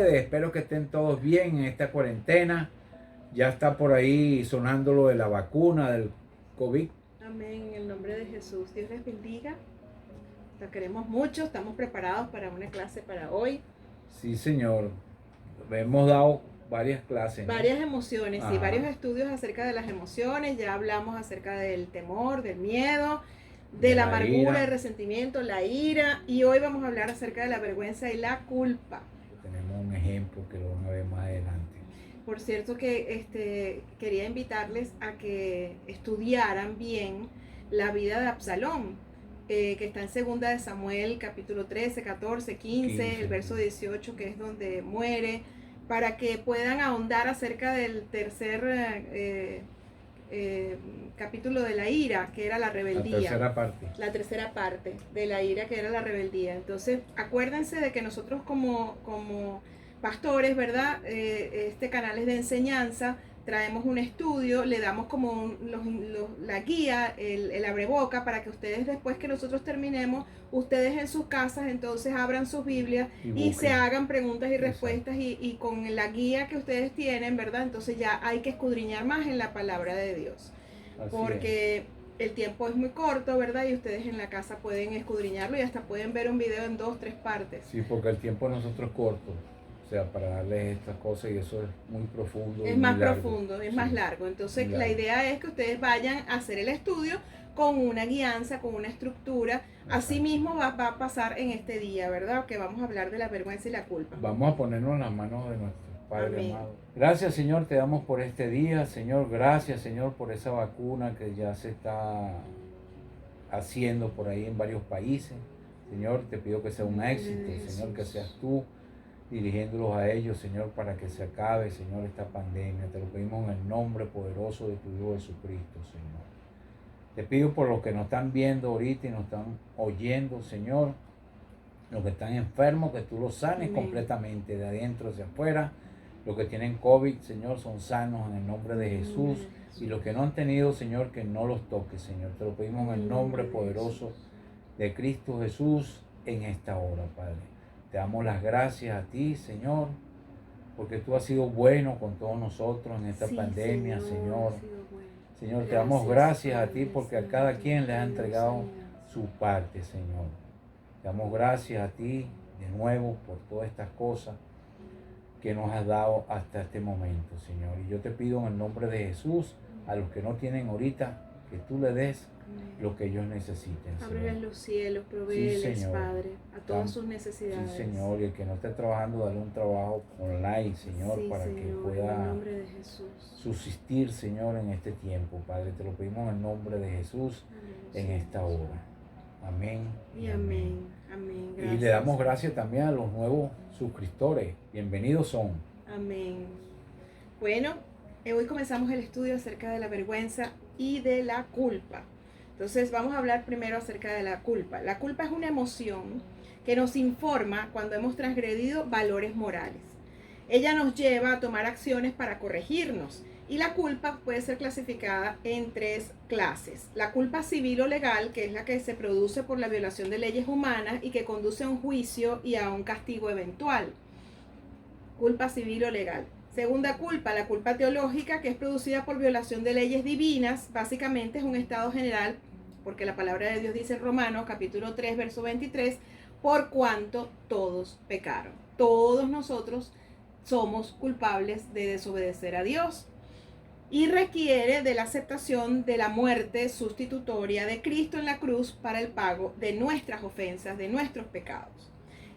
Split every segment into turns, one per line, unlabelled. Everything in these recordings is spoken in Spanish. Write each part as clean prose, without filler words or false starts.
ustedes? Espero que estén todos bien en esta cuarentena. Ya está por ahí sonando lo de la vacuna del COVID.
Amén, en el nombre de Jesús. Dios les bendiga. La queremos mucho, estamos preparados para una clase para hoy.
Sí, señor. Hemos dado varias clases, ¿no?
Varias emociones, sí,
Ajá.
varios estudios acerca de las emociones. Ya hablamos acerca del temor, del miedo, de la amargura,
ira.
el resentimiento, la ira. Y hoy vamos a hablar acerca de la vergüenza y la culpa.
Tenemos un ejemplo que lo van a ver más adelante.
Por cierto que quería invitarles a que estudiaran bien la vida de Absalón, que está en 2 de Samuel, capítulo 13, 14, 15, el verso 18, que es donde muere, para que puedan ahondar acerca del tercer capítulo de la ira, que era la rebeldía. La tercera parte de la ira, que era la rebeldía. Entonces, acuérdense de que nosotros como pastores, ¿verdad? Este canal es de enseñanza, traemos un estudio, le damos como la guía, el abreboca, para que ustedes después que nosotros terminemos, ustedes en sus casas entonces abran sus Biblias y se hagan preguntas y respuestas y con la guía que ustedes tienen, ¿verdad? Entonces ya hay que escudriñar más en la palabra de Dios. Porque el tiempo es muy corto, ¿verdad? Y ustedes en la casa pueden escudriñarlo y hasta pueden ver un video en 2, 3 partes.
Sí, porque el tiempo de nosotros es corto. O sea, para darles estas cosas y eso es muy profundo.
Es más profundo, es más largo. Entonces la idea es que ustedes vayan a hacer el estudio con una guianza, con una estructura. Así mismo va a pasar en este día, ¿verdad? Que vamos a hablar de la vergüenza y la culpa.
Vamos a ponernos en las manos de nuestro Padre amado. Gracias, Señor, te damos por este día. Señor, gracias, Señor, por esa vacuna que ya se está haciendo por ahí en varios países. Señor, te pido que sea un éxito, Señor, que seas tú dirigiéndolos a ellos, Señor, para que se acabe, Señor, esta pandemia. Te lo pedimos en el nombre poderoso de tu Hijo Jesucristo, Señor. Te pido por los que nos están viendo ahorita y nos están oyendo, Señor, los que están enfermos, que tú los sanes completamente, de adentro hacia afuera. Los que tienen COVID, Señor, son sanos en el nombre de Jesús. Y los que no han tenido, Señor, que no los toques, Señor. Te lo pedimos en el nombre poderoso de Cristo Jesús en esta hora, Padre. Te damos las gracias a ti, Señor, porque tú has sido bueno con todos nosotros en esta pandemia, Señor. Señor, te damos gracias a ti porque a cada quien le has entregado su parte, Señor. Te damos gracias a ti de nuevo por todas estas cosas que nos has dado hasta este momento, Señor. Y yo te pido en el nombre de Jesús, a los que no tienen ahorita, que tú le des lo que ellos necesiten, Señor.
Ábreles los cielos, provéeles, sí, Padre, a todas sus necesidades.
Sí, Señor, y el que no esté trabajando, dale un trabajo online, Señor,
sí,
para
Señor,
que pueda
en el nombre de Jesús
subsistir, Señor, en este tiempo, Padre. Te lo pedimos en el nombre de Jesús en esta hora. Amén.
Y amén. Amén.
Gracias. Y le damos gracias también a los nuevos suscriptores. Bienvenidos son.
Amén. Bueno, hoy comenzamos el estudio acerca de la vergüenza y de la culpa. Entonces vamos a hablar primero acerca de la culpa. La culpa es una emoción que nos informa cuando hemos transgredido valores morales. Ella nos lleva a tomar acciones para corregirnos. Y la culpa puede ser clasificada en 3 clases. La culpa civil o legal, que es la que se produce por la violación de leyes humanas y que conduce a un juicio y a un castigo eventual. Culpa civil o legal. Segunda culpa, la culpa teológica, que es producida por violación de leyes divinas. Básicamente es un estado general, porque la palabra de Dios dice en Romanos capítulo 3, verso 23, por cuanto todos pecaron. Todos nosotros somos culpables de desobedecer a Dios. Y requiere de la aceptación de la muerte sustitutoria de Cristo en la cruz para el pago de nuestras ofensas, de nuestros pecados.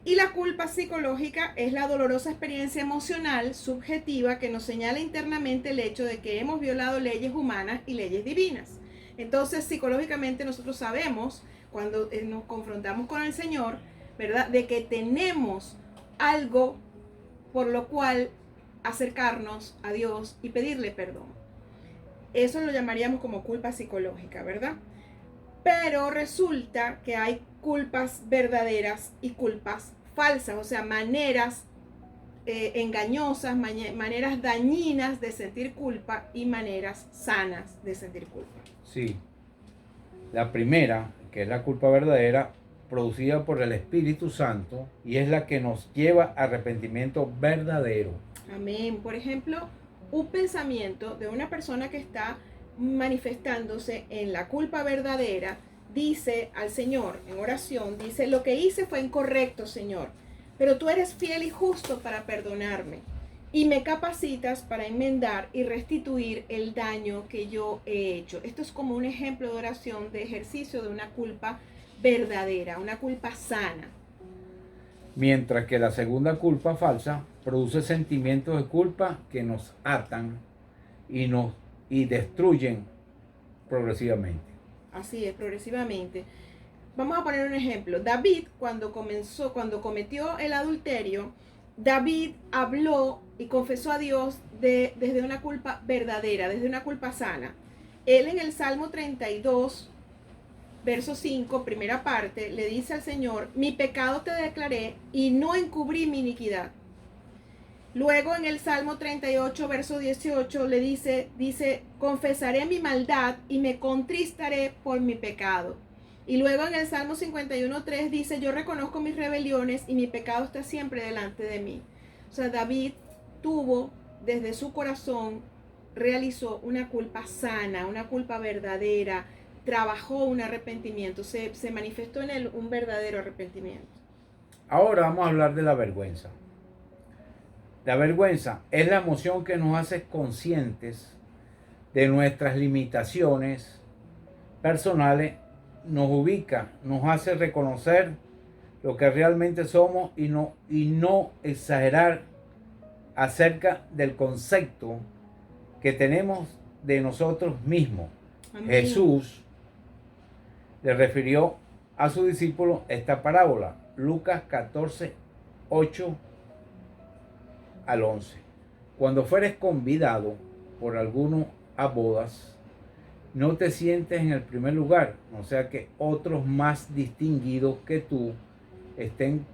Y la culpa psicológica es la dolorosa experiencia emocional subjetiva que nos señala internamente el hecho de que hemos violado leyes humanas y leyes divinas. Entonces, psicológicamente nosotros sabemos, cuando nos confrontamos con el Señor, ¿verdad?, de que tenemos algo por lo cual acercarnos a Dios y pedirle perdón. Eso lo llamaríamos como culpa psicológica, ¿verdad? Pero resulta que hay culpas verdaderas y culpas falsas, o sea, maneras engañosas, maneras dañinas de sentir culpa y maneras sanas de sentir culpa.
Sí. La primera, que es la culpa verdadera, producida por el Espíritu Santo y es la que nos lleva a arrepentimiento verdadero.
Amén. Por ejemplo, un pensamiento de una persona que está manifestándose en la culpa verdadera, dice al Señor en oración, dice, lo que hice fue incorrecto, Señor, pero tú eres fiel y justo para perdonarme y me capacitas para enmendar y restituir el daño que yo he hecho. Esto es como un ejemplo de oración, de ejercicio de una culpa verdadera, una culpa sana.
Mientras que la segunda culpa falsa produce sentimientos de culpa que nos atan y destruyen progresivamente.
Así es, progresivamente. Vamos a poner un ejemplo. David, cuando cometió el adulterio, David habló y confesó a Dios desde una culpa verdadera, desde una culpa sana. Él en el Salmo 32, verso 5, primera parte, le dice al Señor, mi pecado te declaré y no encubrí mi iniquidad. Luego en el Salmo 38, verso 18, le dice, confesaré mi maldad y me contristaré por mi pecado. Y luego en el Salmo 51, 3 dice, yo reconozco mis rebeliones y mi pecado está siempre delante de mí. O sea, David tuvo desde su corazón, realizó una culpa sana, una culpa verdadera, trabajó un arrepentimiento, se manifestó en él un verdadero arrepentimiento.
Ahora vamos a hablar de la vergüenza. La vergüenza es la emoción que nos hace conscientes de nuestras limitaciones personales, nos ubica, nos hace reconocer lo que realmente somos y no exagerar acerca del concepto que tenemos de nosotros mismos.
Amén.
Jesús le refirió a su discípulo esta parábola, Lucas 14, 8 al 11. Cuando fueres convidado por alguno a bodas, no te sientes en el primer lugar, no sea que otros más distinguidos que tú estén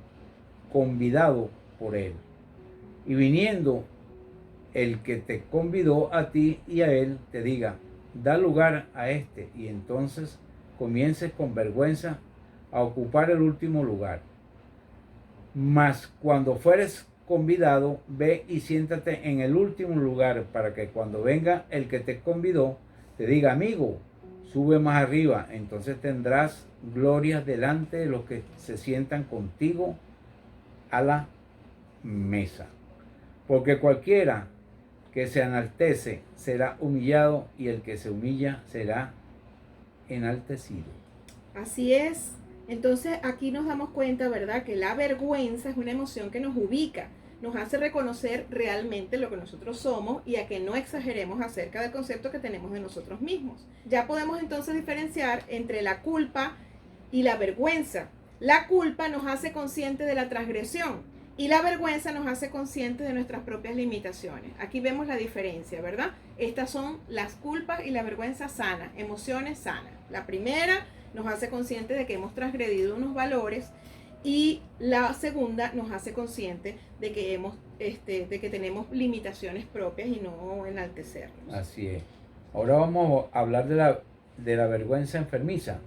convidados por él. Y viniendo el que te convidó a ti y a él, te diga, da lugar a este, y entonces comiences con vergüenza a ocupar el último lugar. Mas cuando fueres convidado, ve y siéntate en el último lugar, para que cuando venga el que te convidó, te diga, amigo, sube más arriba, entonces tendrás gloria delante de los que se sientan contigo a la mesa. Porque cualquiera que se enaltece será humillado, y el que se humilla será enaltecido.
Así es. Entonces aquí nos damos cuenta, ¿verdad?, que la vergüenza es una emoción que nos ubica, nos hace reconocer realmente lo que nosotros somos y a que no exageremos acerca del concepto que tenemos de nosotros mismos. Ya podemos entonces diferenciar entre la culpa y la vergüenza. La culpa nos hace conscientes de la transgresión y la vergüenza nos hace conscientes de nuestras propias limitaciones. Aquí vemos la diferencia, ¿verdad? Estas son las culpas y la vergüenza sanas, emociones sanas. La primera nos hace conscientes de que hemos transgredido unos valores, y la segunda nos hace conscientes de que tenemos limitaciones propias y no enaltecernos.
Así es. Ahora vamos a hablar de la vergüenza enfermiza.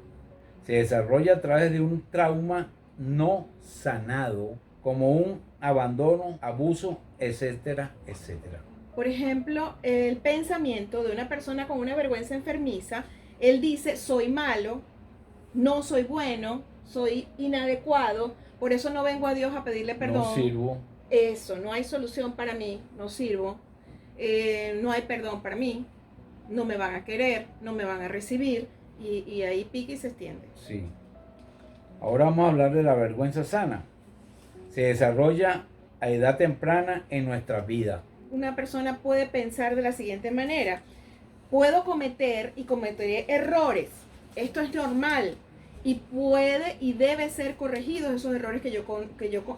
Se desarrolla a través de un trauma no sanado, como un abandono, abuso, etcétera, etcétera.
Por ejemplo, el pensamiento de una persona con una vergüenza enfermiza, él dice, soy malo, no soy bueno, soy inadecuado, por eso no vengo a Dios a pedirle perdón.
No sirvo.
Eso, no hay solución para mí, no sirvo, no hay perdón para mí, no me van a querer, no me van a recibir, y ahí pica y se extiende.
Sí. Ahora vamos a hablar de la vergüenza sana. Se desarrolla a edad temprana en nuestra vida.
Una persona puede pensar de la siguiente manera: puedo cometer y cometeré errores, esto es normal, y puede y debe ser corregidos esos errores que yo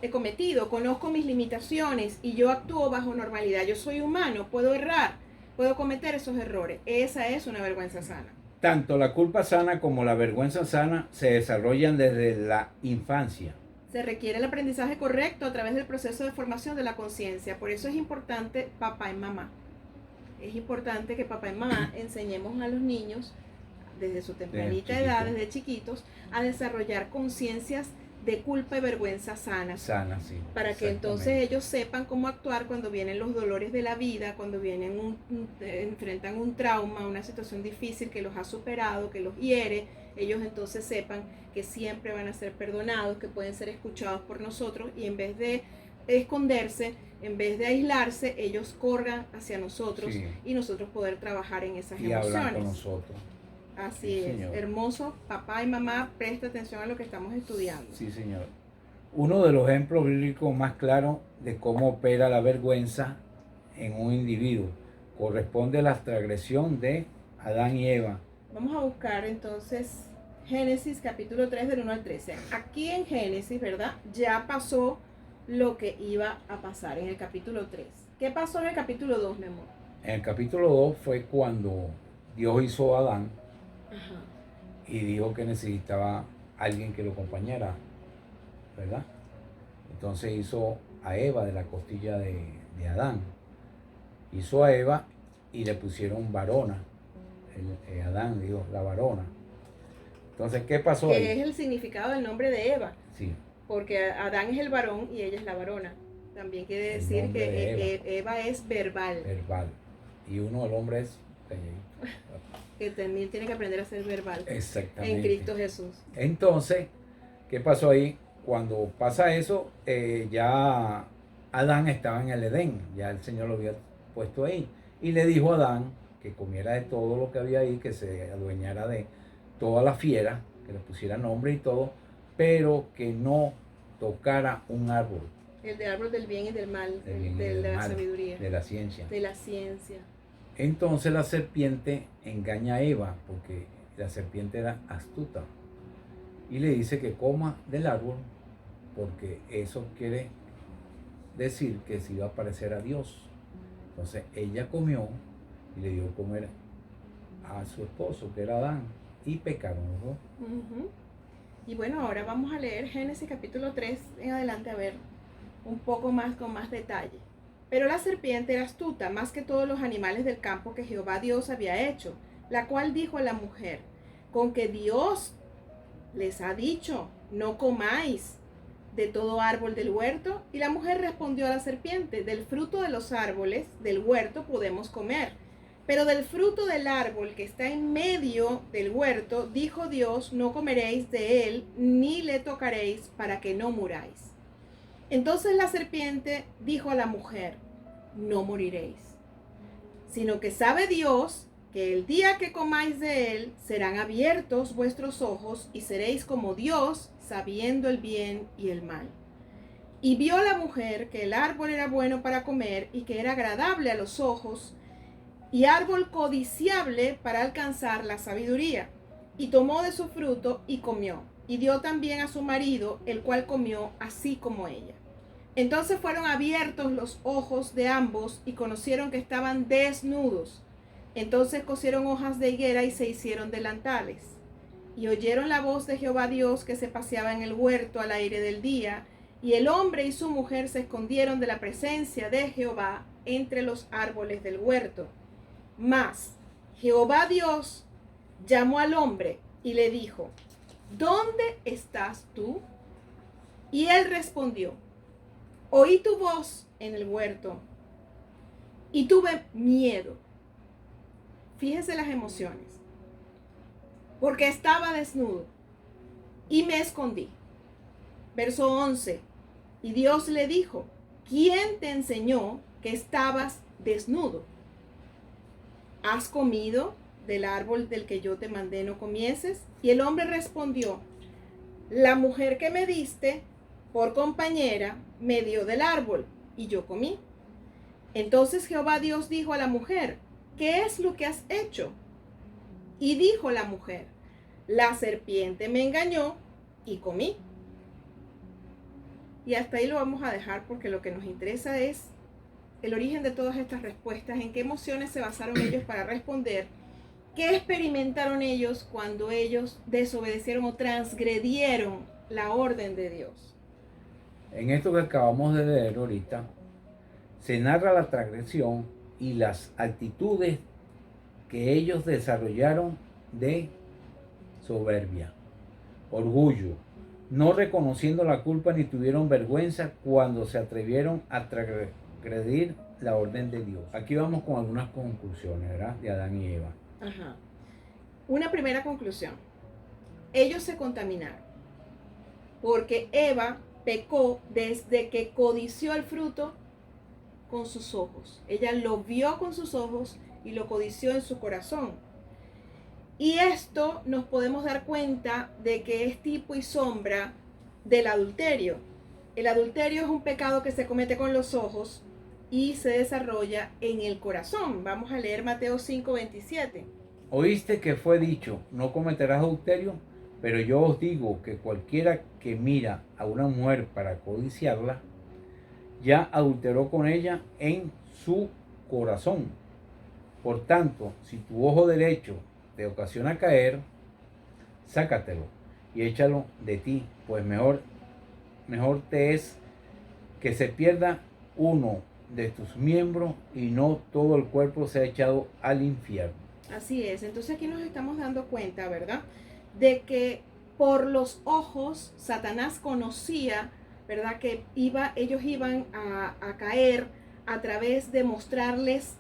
he cometido. Conozco mis limitaciones y yo actúo bajo normalidad. Yo soy humano, puedo errar, puedo cometer esos errores. Esa es una vergüenza sana.
Tanto la culpa sana como la vergüenza sana se desarrollan desde la infancia.
Se requiere el aprendizaje correcto a través del proceso de formación de la conciencia. Por eso es importante papá y mamá. Es importante que papá y mamá enseñemos a los niños desde su tempranita edad, desde chiquitos, a desarrollar conciencias de culpa y vergüenza sanas.
Sana, sí.
Para que entonces ellos sepan cómo actuar cuando vienen los dolores de la vida, cuando vienen enfrentan un trauma, una situación difícil que los ha superado, que los hiere. Ellos entonces sepan que siempre van a ser perdonados, que pueden ser escuchados por nosotros, y en vez de esconderse, en vez de aislarse, ellos corran hacia nosotros, sí, y nosotros poder trabajar en esas emociones.
Hablar con nosotros.
Así sí, es, señor. Hermoso, papá y mamá, presta atención a lo que estamos estudiando.
Sí, señor. Uno de los ejemplos bíblicos más claros de cómo opera la vergüenza en un individuo corresponde a la transgresión de Adán y Eva.
Vamos a buscar entonces Génesis capítulo 3 del 1 al 13. Aquí en Génesis, ¿verdad? Ya pasó lo que iba a pasar en el capítulo 3. ¿Qué pasó en el capítulo 2, mi amor?
En el capítulo 2 fue cuando Dios hizo a Adán.
Ajá.
Y dijo que necesitaba alguien que lo acompañara, ¿verdad? Entonces hizo a Eva de la costilla de Adán. Hizo a Eva y le pusieron varona. Adán dijo la varona. Entonces, ¿qué pasó ahí?
Que es el significado del nombre de Eva.
Sí.
Porque Adán es el varón y ella es la varona. También quiere decir que Eva es verbal.
Verbal. Y el hombre es...
que también tiene que aprender a ser verbal.
Exactamente.
En Cristo Jesús.
Entonces, ¿qué pasó ahí? Cuando pasa eso, ya Adán estaba en el Edén, ya el Señor lo había puesto ahí. Y le dijo a Adán que comiera de todo lo que había ahí, que se adueñara de toda la fiera, que le pusiera nombre y todo, pero que no tocara un árbol.
El de árbol del bien y del mal,
de
la sabiduría.
De la ciencia.
De la ciencia.
Entonces la serpiente engaña a Eva, porque la serpiente era astuta, y le dice que coma del árbol, porque eso quiere decir que se iba a parecer a Dios. Entonces ella comió y le dio a comer a su esposo, que era Adán, y pecaron los dos.
Y bueno, ahora vamos a leer Génesis capítulo 3 en adelante, a ver un poco más con más detalle. Pero la serpiente era astuta, más que todos los animales del campo que Jehová Dios había hecho, la cual dijo a la mujer: con que Dios les ha dicho, no comáis de todo árbol del huerto. Y la mujer respondió a la serpiente: del fruto de los árboles del huerto podemos comer, pero del fruto del árbol que está en medio del huerto, dijo Dios, no comeréis de él, ni le tocaréis, para que no muráis. Entonces la serpiente dijo a la mujer: no moriréis, sino que sabe Dios que el día que comáis de él serán abiertos vuestros ojos y seréis como Dios, sabiendo el bien y el mal. Y vio la mujer que el árbol era bueno para comer y que era agradable a los ojos y árbol codiciable para alcanzar la sabiduría. Y tomó de su fruto y comió, y dio también a su marido, el cual comió así como ella. Entonces fueron abiertos los ojos de ambos y conocieron que estaban desnudos. Entonces cosieron hojas de higuera y se hicieron delantales. Y oyeron la voz de Jehová Dios que se paseaba en el huerto al aire del día, y el hombre y su mujer se escondieron de la presencia de Jehová entre los árboles del huerto. Mas Jehová Dios llamó al hombre y le dijo: ¿dónde estás tú? Y él respondió: oí tu voz en el huerto y tuve miedo. Fíjense las emociones. Porque estaba desnudo y me escondí. Verso 11. Y Dios le dijo: ¿quién te enseñó que estabas desnudo? ¿Has comido del árbol del que yo te mandé no comieses? Y el hombre respondió: la mujer que me diste por compañera me dio del árbol y yo comí. Entonces Jehová Dios dijo a la mujer: ¿qué es lo que has hecho? Y dijo la mujer: la serpiente me engañó y comí. Y hasta ahí lo vamos a dejar, porque lo que nos interesa es el origen de todas estas respuestas, en qué emociones se basaron ellos para responder, qué experimentaron ellos cuando ellos desobedecieron o transgredieron la orden de Dios.
En esto que acabamos de leer ahorita, se narra la transgresión y las actitudes que ellos desarrollaron de soberbia, orgullo, no reconociendo la culpa ni tuvieron vergüenza cuando se atrevieron a transgredir la orden de Dios. Aquí vamos con algunas conclusiones, ¿verdad? De Adán y Eva.
Ajá. Una primera conclusión. Ellos se contaminaron porque Eva pecó desde que codició el fruto con sus ojos. Ella lo vio con sus ojos y lo codició en su corazón. Y esto nos podemos dar cuenta de que es tipo y sombra del adulterio. El adulterio es un pecado que se comete con los ojos y se desarrolla en el corazón. Vamos a leer Mateo 5:27.
Oíste que fue dicho, no cometerás adulterio, pero yo os digo que cualquiera que mira a una mujer para codiciarla, ya adulteró con ella en su corazón. Por tanto, si tu ojo derecho te ocasiona caer, sácatelo y échalo de ti, pues mejor te es que se pierda uno de tus miembros y no todo el cuerpo sea echado al infierno.
Así es, entonces aquí nos estamos dando cuenta, ¿verdad? De que por los ojos Satanás conocía, ¿verdad? Que ellos iban a caer a través de mostrarles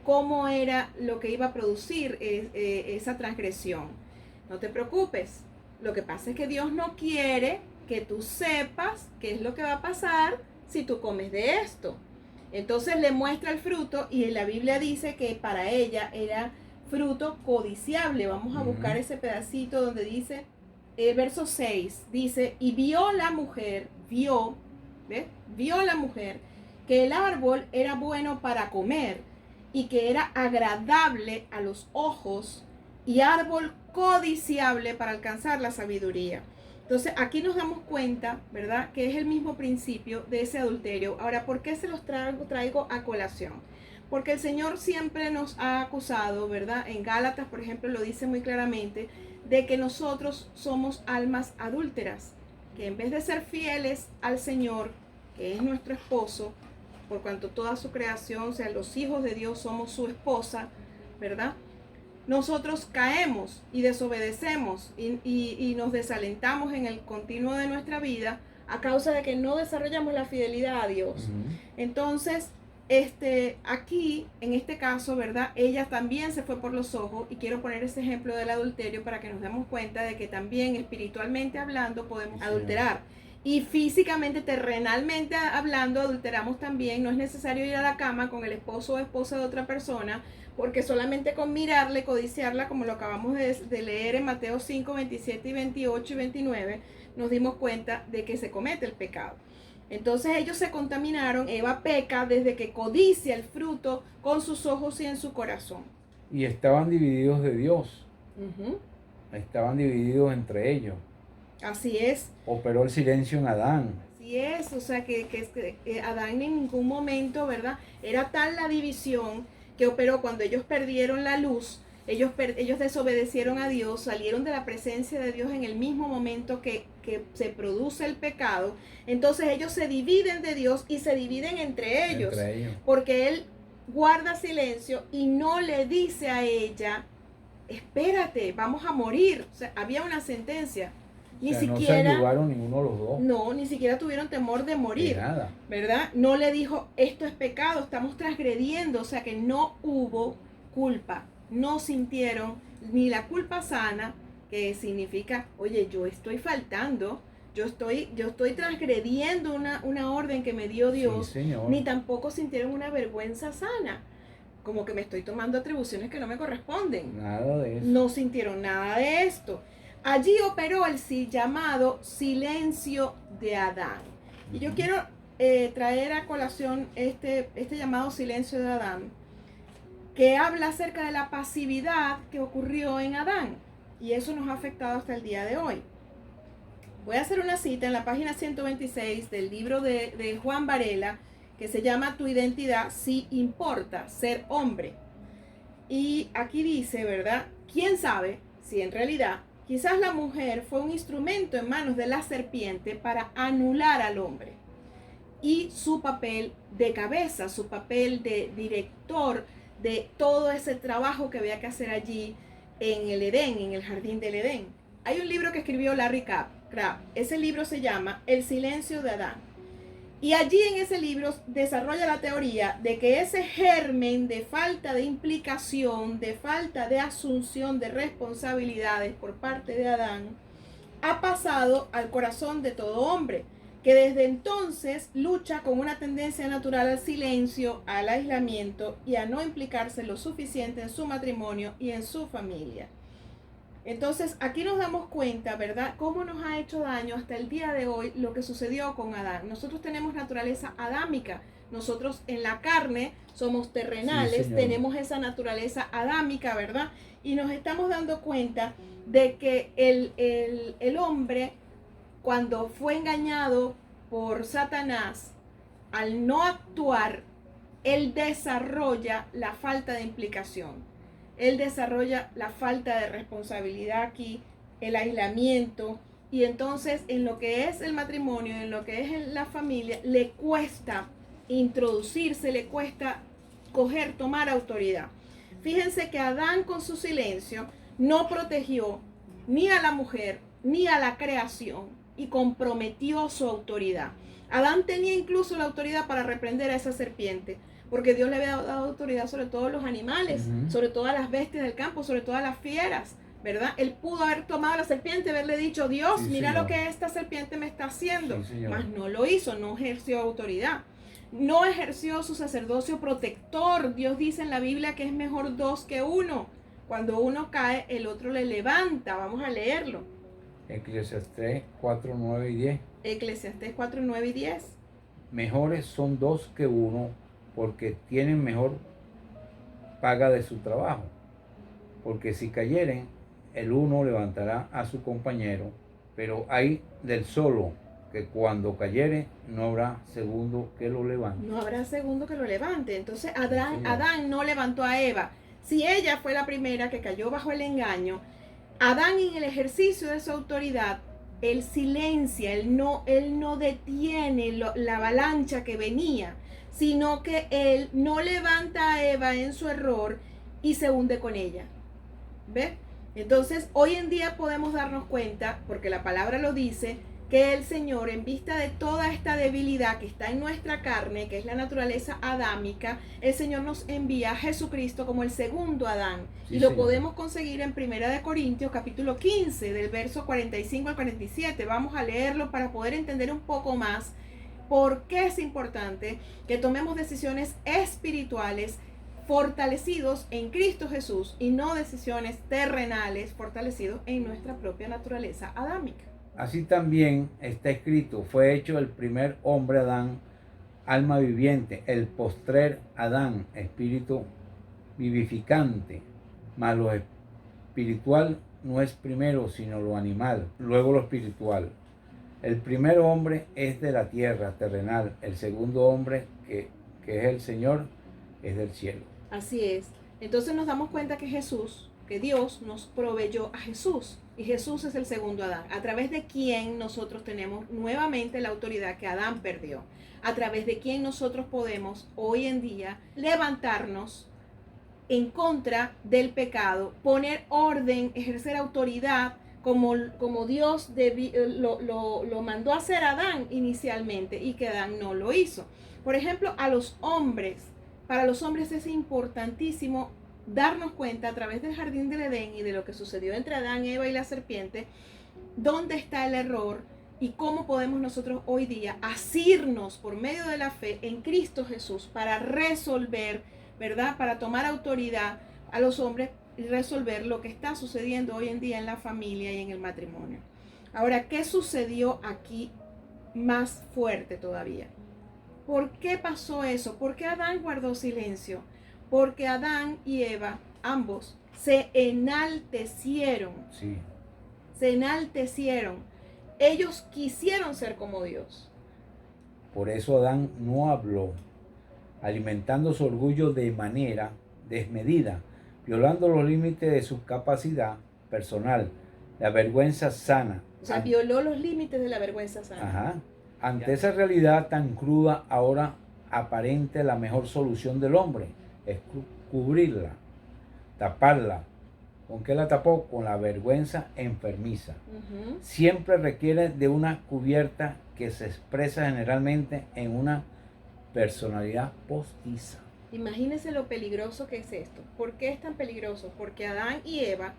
cómo era lo que iba a producir esa transgresión. No te preocupes, lo que pasa es que Dios no quiere que tú sepas qué es lo que va a pasar si tú comes de esto. Entonces le muestra el fruto y en la Biblia dice que para ella era fruto codiciable. Vamos a buscar ese pedacito donde dice, verso 6, dice, y vio la mujer que el árbol era bueno para comer y que era agradable a los ojos y árbol codiciable para alcanzar la sabiduría. Entonces aquí nos damos cuenta, ¿verdad? Que es el mismo principio de ese adulterio. Ahora, ¿por qué se los traigo a colación? Porque el Señor siempre nos ha acusado, ¿verdad? En Gálatas, por ejemplo, lo dice muy claramente, de que nosotros somos almas adúlteras, que en vez de ser fieles al Señor, que es nuestro esposo, por cuanto toda su creación, o sea, los hijos de Dios somos su esposa, ¿verdad? Nosotros caemos y desobedecemos y nos desalentamos en el continuo de nuestra vida a causa de que no desarrollamos la fidelidad a Dios. Entonces, aquí, en este caso, ¿verdad? Ella también se fue por los ojos, y quiero poner ese ejemplo del adulterio para que nos demos cuenta de que también espiritualmente hablando podemos adulterar. Y físicamente, terrenalmente hablando, adulteramos también. No es necesario ir a la cama con el esposo o esposa de otra persona, porque solamente con mirarle, codiciarla, como lo acabamos de leer en Mateo 5, 27 y 28 y 29, nos dimos cuenta de que se comete el pecado. Entonces ellos se contaminaron. Eva peca desde que codicia el fruto con sus ojos y en su corazón.
Y estaban divididos de Dios. Estaban divididos entre ellos.
Así es.
Operó el silencio en Adán.
Así es, o sea que Adán en ningún momento, ¿verdad? Era tal la división que operó cuando ellos perdieron la luz. Ellos desobedecieron a Dios, salieron de la presencia de Dios en el mismo momento que se produce el pecado. Entonces ellos se dividen de Dios y se dividen entre ellos. Porque Él guarda silencio y no le dice a ella, espérate, vamos a morir. O sea, había una sentencia. Ni siquiera
no se ayudaron ninguno de los dos.
No, ni siquiera tuvieron temor de morir.
De nada.
¿Verdad? No le dijo, esto es pecado, estamos transgrediendo. O sea que no hubo culpa. No sintieron ni la culpa sana, que significa, oye, yo estoy faltando, yo estoy transgrediendo una orden que me dio Dios,
sí,
ni tampoco sintieron una vergüenza sana, como que me estoy tomando atribuciones que no me corresponden.
Nada de eso.
No sintieron nada de esto. Allí operó el llamado silencio de Adán. Y yo quiero traer a colación este llamado silencio de Adán, que habla acerca de la pasividad que ocurrió en Adán. Y eso nos ha afectado hasta el día de hoy. Voy a hacer una cita en la página 126 del libro de Juan Varela, que se llama Tu identidad sí importa, ser hombre. Y aquí dice, ¿verdad? ¿Quién sabe si en realidad quizás la mujer fue un instrumento en manos de la serpiente para anular al hombre y su papel de cabeza, su papel de director de todo ese trabajo que había que hacer allí en el Edén, en el jardín del Edén? Hay un libro que escribió Larry Crabb. Ese libro se llama El silencio de Adán. Y allí en ese libro desarrolla la teoría de que ese germen de falta de implicación, de falta de asunción de responsabilidades por parte de Adán, ha pasado al corazón de todo hombre, que desde entonces lucha con una tendencia natural al silencio, al aislamiento y a no implicarse lo suficiente en su matrimonio y en su familia. Entonces, aquí nos damos cuenta, ¿verdad?, cómo nos ha hecho daño hasta el día de hoy lo que sucedió con Adán. Nosotros tenemos naturaleza adámica. Nosotros en la carne somos terrenales, tenemos esa naturaleza adámica, ¿verdad? Y nos estamos dando cuenta de que el hombre, cuando fue engañado por Satanás, al no actuar, él desarrolla la falta de implicación. Él desarrolla la falta de responsabilidad aquí, el aislamiento, y entonces en lo que es el matrimonio, en lo que es la familia, le cuesta introducirse, le cuesta tomar autoridad. Fíjense que Adán con su silencio no protegió ni a la mujer ni a la creación y comprometió su autoridad. Adán tenía incluso la autoridad para reprender a esa serpiente, porque Dios le había dado autoridad sobre todos los animales, sobre todas las bestias del campo, sobre todas las fieras, ¿verdad? Él pudo haber tomado a la serpiente y haberle dicho, Dios, mira lo que esta serpiente me está haciendo. Mas no lo hizo, no ejerció autoridad. No ejerció su sacerdocio protector. Dios dice en la Biblia que es mejor dos que uno. Cuando uno cae, el otro le levanta. Vamos a leerlo.
Eclesiastés 4, 9 y 10.
Eclesiastés 4, 9 y 10.
Mejores son dos que uno, porque tienen mejor paga de su trabajo. Porque si cayeren, el uno levantará a su compañero, pero hay del solo, que cuando cayere no habrá segundo que lo levante.
No habrá segundo que lo levante. Entonces Adán no levantó a Eva. Si ella fue la primera que cayó bajo el engaño, Adán en el ejercicio de su autoridad, él silencia, él no detiene la avalancha que venía, sino que él no levanta a Eva en su error y se hunde con ella. ¿Ves? Entonces, hoy en día podemos darnos cuenta, porque la palabra lo dice, que el Señor, en vista de toda esta debilidad que está en nuestra carne, que es la naturaleza adámica, el Señor nos envía a Jesucristo como el segundo Adán. Y lo podemos conseguir en 1 Corintios capítulo 15, del verso 45 al 47. Vamos a leerlo para poder entender un poco más por qué es importante que tomemos decisiones espirituales fortalecidos en Cristo Jesús y no decisiones terrenales fortalecidos en nuestra propia naturaleza adámica.
Así también está escrito, fue hecho el primer hombre Adán, alma viviente, el postrer Adán, espíritu vivificante, mas lo espiritual no es primero, sino lo animal, luego lo espiritual. El primer hombre es de la tierra terrenal, el segundo hombre, que es el Señor, es del cielo.
Así es. Entonces nos damos cuenta que Dios nos proveyó a Jesús, y Jesús es el segundo Adán, a través de quien nosotros tenemos nuevamente la autoridad que Adán perdió, a través de quien nosotros podemos hoy en día levantarnos en contra del pecado, poner orden, ejercer autoridad, como Dios lo mandó a hacer Adán inicialmente, y que Adán no lo hizo. Por ejemplo, para los hombres es importantísimo darnos cuenta a través del jardín del Edén y de lo que sucedió entre Adán, Eva y la serpiente, dónde está el error y cómo podemos nosotros hoy día asirnos por medio de la fe en Cristo Jesús para resolver, ¿verdad? Para tomar autoridad a los hombres y resolver lo que está sucediendo hoy en día en la familia y en el matrimonio. Ahora, ¿qué sucedió aquí más fuerte todavía? ¿Por qué pasó eso? ¿Por qué Adán guardó silencio? Porque Adán y Eva, ambos, se enaltecieron.
Sí.
Se enaltecieron. Ellos quisieron ser como Dios.
Por eso Adán no habló, alimentando su orgullo de manera desmedida, violando los límites de su capacidad personal, la vergüenza sana.
O sea, violó los límites de la vergüenza sana.
Ajá. Ante esa realidad tan cruda, ahora aparente la mejor solución del hombre es cubrirla, taparla, ¿Con qué la tapó? Con la vergüenza enfermiza.
Ujú.
Siempre requiere de una cubierta que se expresa generalmente en una personalidad postiza.
Imagínense lo peligroso que es esto. ¿Por qué es tan peligroso? Porque Adán y Eva,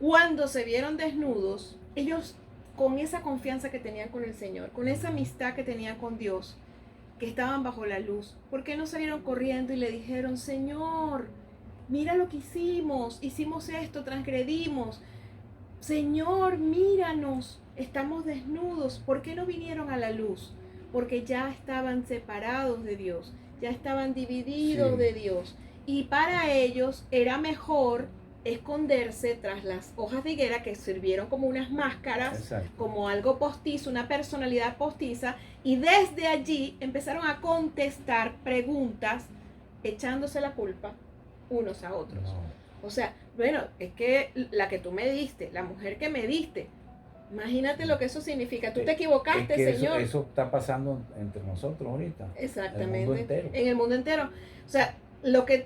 cuando se vieron desnudos, ellos con esa confianza que tenían con el Señor, con esa amistad que tenían con Dios, que estaban bajo la luz, ¿por qué no salieron corriendo y le dijeron, Señor, mira lo que hicimos esto, transgredimos, Señor, míranos, estamos desnudos? ¿Por qué no vinieron a la luz? Porque ya estaban separados de Dios, ya estaban divididos de Dios. Y para ellos era mejor esconderse tras las hojas de higuera que sirvieron como unas máscaras,
Exacto.
como algo postizo, una personalidad postiza. Y desde allí empezaron a contestar preguntas echándose la culpa unos a otros.
No.
O sea, bueno, es que la que tú me diste, la mujer que me diste, imagínate lo que eso significa. Tú te equivocaste,
Es que
Señor.
eso está pasando entre nosotros ahorita.
Exactamente.
En el mundo entero.
En el mundo entero. O sea,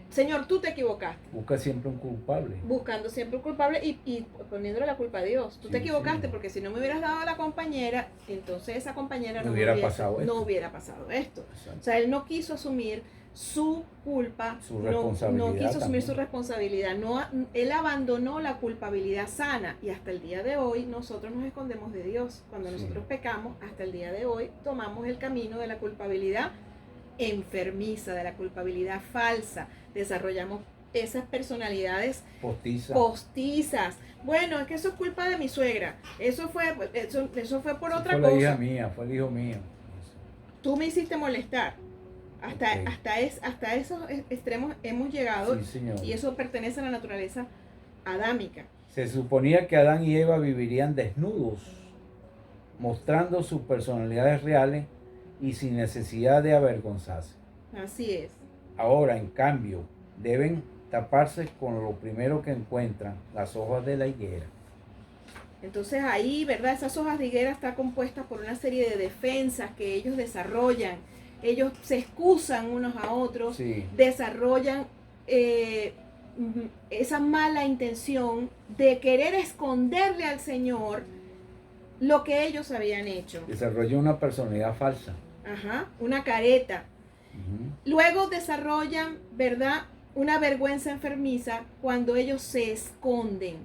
Señor, tú te equivocaste.
Busca siempre un culpable.
Buscando siempre un culpable y poniéndole la culpa a Dios. Tú te equivocaste porque si no me hubieras dado a la compañera, entonces esa compañera no hubiera pasado esto.
Exacto.
O sea, él no quiso asumir su culpa,
Su responsabilidad
no quiso asumir
también.
su responsabilidad, él abandonó la culpabilidad sana y hasta el día de hoy nosotros nos escondemos de Dios. Cuando nosotros pecamos, hasta el día de hoy tomamos el camino de la culpabilidad enfermiza, de la culpabilidad falsa, desarrollamos esas personalidades postizas. Bueno, es que eso es culpa de mi suegra, eso fue por otra
fue
cosa.
La hija mía, fue el hijo mío.
Tú me hiciste molestar. Hasta esos extremos hemos llegado,
Sí, señor.
y eso pertenece a la naturaleza adámica.
Se suponía que Adán y Eva vivirían desnudos, mostrando sus personalidades reales y sin necesidad de avergonzarse.
Así es.
Ahora, en cambio, deben taparse con lo primero que encuentran, las hojas de la higuera.
Entonces ahí, ¿verdad? Esas hojas de higuera están compuestas por una serie de defensas que ellos desarrollan. Ellos se excusan unos a otros, desarrollan esa mala intención de querer esconderle al Señor lo que ellos habían hecho.
Desarrollan una personalidad falsa.
Ajá, una careta. Luego desarrollan, ¿verdad?, una vergüenza enfermiza cuando ellos se esconden,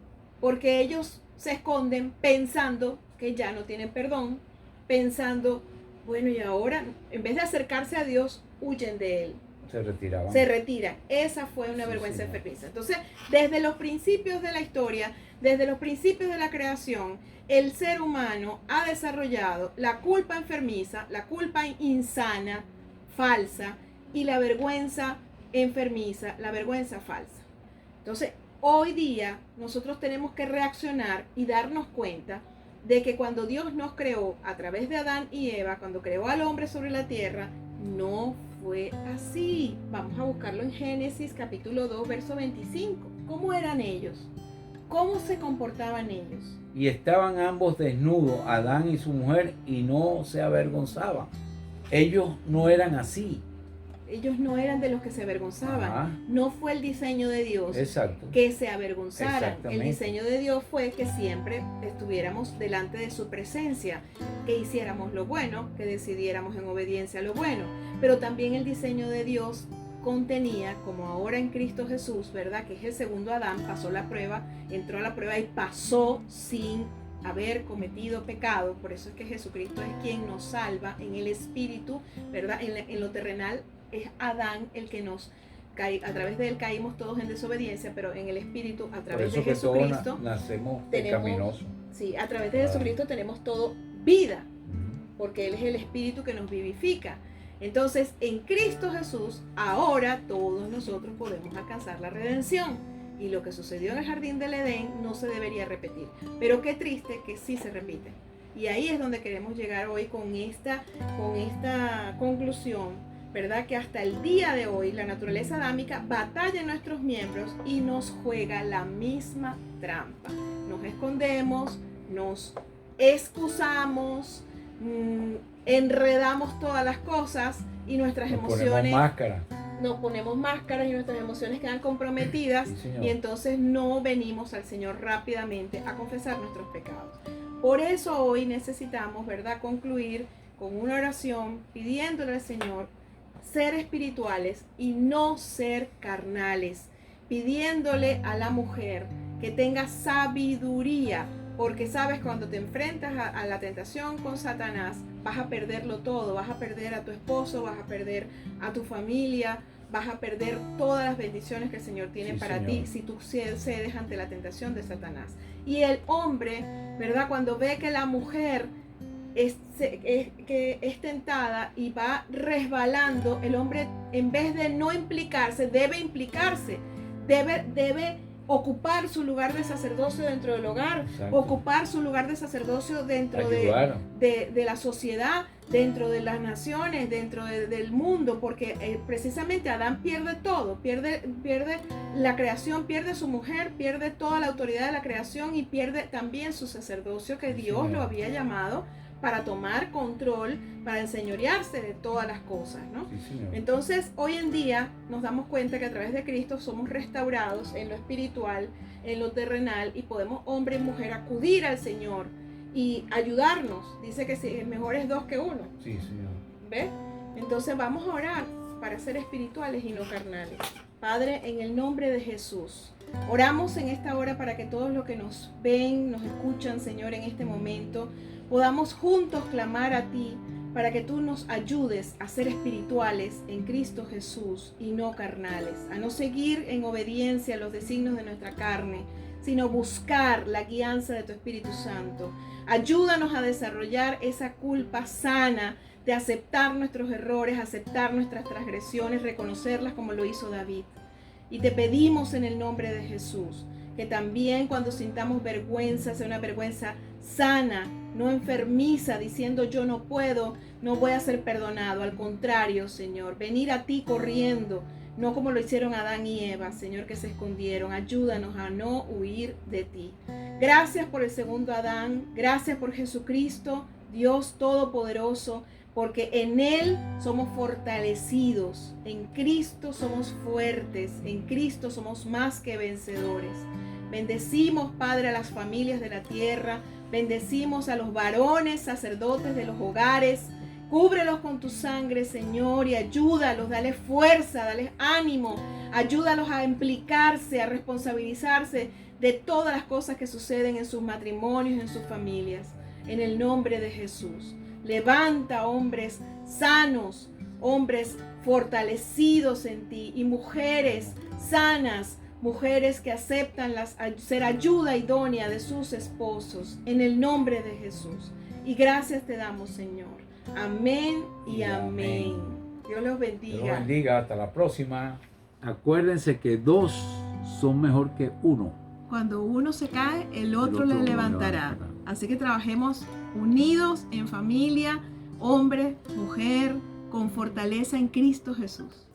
porque ellos se esconden pensando que ya no tienen perdón, pensando, bueno, y ahora, en vez de acercarse a Dios, huyen de Él. Se retiran. Esa fue una vergüenza enfermiza. Entonces, desde los principios de la historia, desde los principios de la creación, el ser humano ha desarrollado la culpa enfermiza, la culpa insana, falsa, y la vergüenza enfermiza, la vergüenza falsa. Entonces, hoy día nosotros tenemos que reaccionar y darnos cuenta de que cuando Dios nos creó a través de Adán y Eva, cuando creó al hombre sobre la tierra, no fue así. Vamos a buscarlo en Génesis capítulo 2, verso 25. ¿Cómo eran ellos? ¿Cómo se comportaban ellos?
Y estaban ambos desnudos, Adán y su mujer, y no se avergonzaban. Ellos no eran así.
Ellos no eran de los que se avergonzaban.
Ajá.
No fue el diseño de Dios que se avergonzaran. El diseño de Dios fue que siempre estuviéramos delante de su presencia, que hiciéramos lo bueno, que decidiéramos en obediencia a lo bueno. Pero también el diseño de Dios contenía, como ahora en Cristo Jesús, ¿verdad?, que es el segundo Adán, pasó la prueba, entró a la prueba y pasó sin haber cometido pecado. Por eso es que Jesucristo es quien nos salva en el espíritu, ¿verdad? En lo terrenal es Adán el que nos cae, a través de él caímos todos en desobediencia, pero en el espíritu, a través de Jesucristo,
nacemos pecaminosos.
Sí, a través de Jesucristo tenemos todo vida, porque él es el espíritu que nos vivifica. Entonces, en Cristo Jesús, ahora todos nosotros podemos alcanzar la redención. Y lo que sucedió en el jardín del Edén no se debería repetir. Pero qué triste que sí se repite. Y ahí es donde queremos llegar hoy con esta conclusión, ¿verdad? Que hasta el día de hoy la naturaleza adámica batalla en nuestros miembros y nos juega la misma trampa. Nos escondemos, nos excusamos, enredamos todas las cosas y nuestras emociones.
Ponemos máscara.
nos ponemos máscaras y nuestras emociones quedan comprometidas,
Sí,
y entonces no venimos al Señor rápidamente a confesar nuestros pecados. Por eso hoy necesitamos, ¿verdad?, concluir con una oración pidiéndole al Señor ser espirituales y no ser carnales, pidiéndole a la mujer que tenga sabiduría, porque sabes, cuando te enfrentas a la tentación con Satanás, vas a perderlo todo, vas a perder a tu esposo, vas a perder a tu familia, vas a perder todas las bendiciones que el Señor tiene para ti si tú cedes ante la tentación de Satanás. Y el hombre, ¿verdad?, cuando ve que la mujer que es tentada y va resbalando, el hombre, en vez de no implicarse, debe implicarse, debe ocupar su lugar de sacerdocio dentro del hogar. Exacto. Ocupar su lugar de sacerdocio dentro de la sociedad, dentro de las naciones, dentro del mundo, porque precisamente Adán pierde todo, pierde la creación, pierde su mujer, pierde toda la autoridad de la creación y pierde también su sacerdocio que Dios lo había llamado para tomar control, para enseñorearse de todas las cosas, ¿no? Sí, entonces, hoy en día nos damos cuenta que a través de Cristo somos restaurados en lo espiritual, en lo terrenal, y podemos, hombre y mujer, acudir al Señor y ayudarnos. Dice que sí, mejor es dos que uno.
Sí, Señor.
¿Ves? Entonces vamos a orar para ser espirituales y no carnales. Padre, en el nombre de Jesús, oramos en esta hora para que todos los que nos ven, nos escuchan, Señor, en este momento, podamos juntos clamar a ti para que tú nos ayudes a ser espirituales en Cristo Jesús y no carnales, a no seguir en obediencia a los designios de nuestra carne, sino buscar la guianza de tu Espíritu Santo. Ayúdanos a desarrollar esa culpa sana de aceptar nuestros errores, aceptar nuestras transgresiones, reconocerlas como lo hizo David. Y te pedimos en el nombre de Jesús que también cuando sintamos vergüenza, sea una vergüenza sana, no enfermiza, diciendo yo no puedo, no voy a ser perdonado. Al contrario, Señor, venir a ti corriendo, no como lo hicieron Adán y Eva, Señor, que se escondieron. Ayúdanos a no huir de ti. Gracias por el segundo Adán, gracias por Jesucristo, Dios Todopoderoso, porque en Él somos fortalecidos, en Cristo somos fuertes, en Cristo somos más que vencedores. Bendecimos, Padre, a las familias de la tierra, bendecimos a los varones, sacerdotes de los hogares. Cúbrelos con tu sangre, Señor, y ayúdalos, dale fuerza, dale ánimo, ayúdalos a implicarse, a responsabilizarse de todas las cosas que suceden en sus matrimonios, en sus familias. En el nombre de Jesús, levanta hombres sanos, hombres fortalecidos en ti, y mujeres sanas, mujeres que aceptan ser ayuda idónea de sus esposos, en el nombre de Jesús. Y gracias te damos, Señor. Amén y amén. Dios los bendiga.
Dios los bendiga. Hasta la próxima. Acuérdense que dos son mejor que uno.
Cuando uno se cae, el otro le levantará. Así que trabajemos unidos en familia, hombre, mujer, con fortaleza en Cristo Jesús.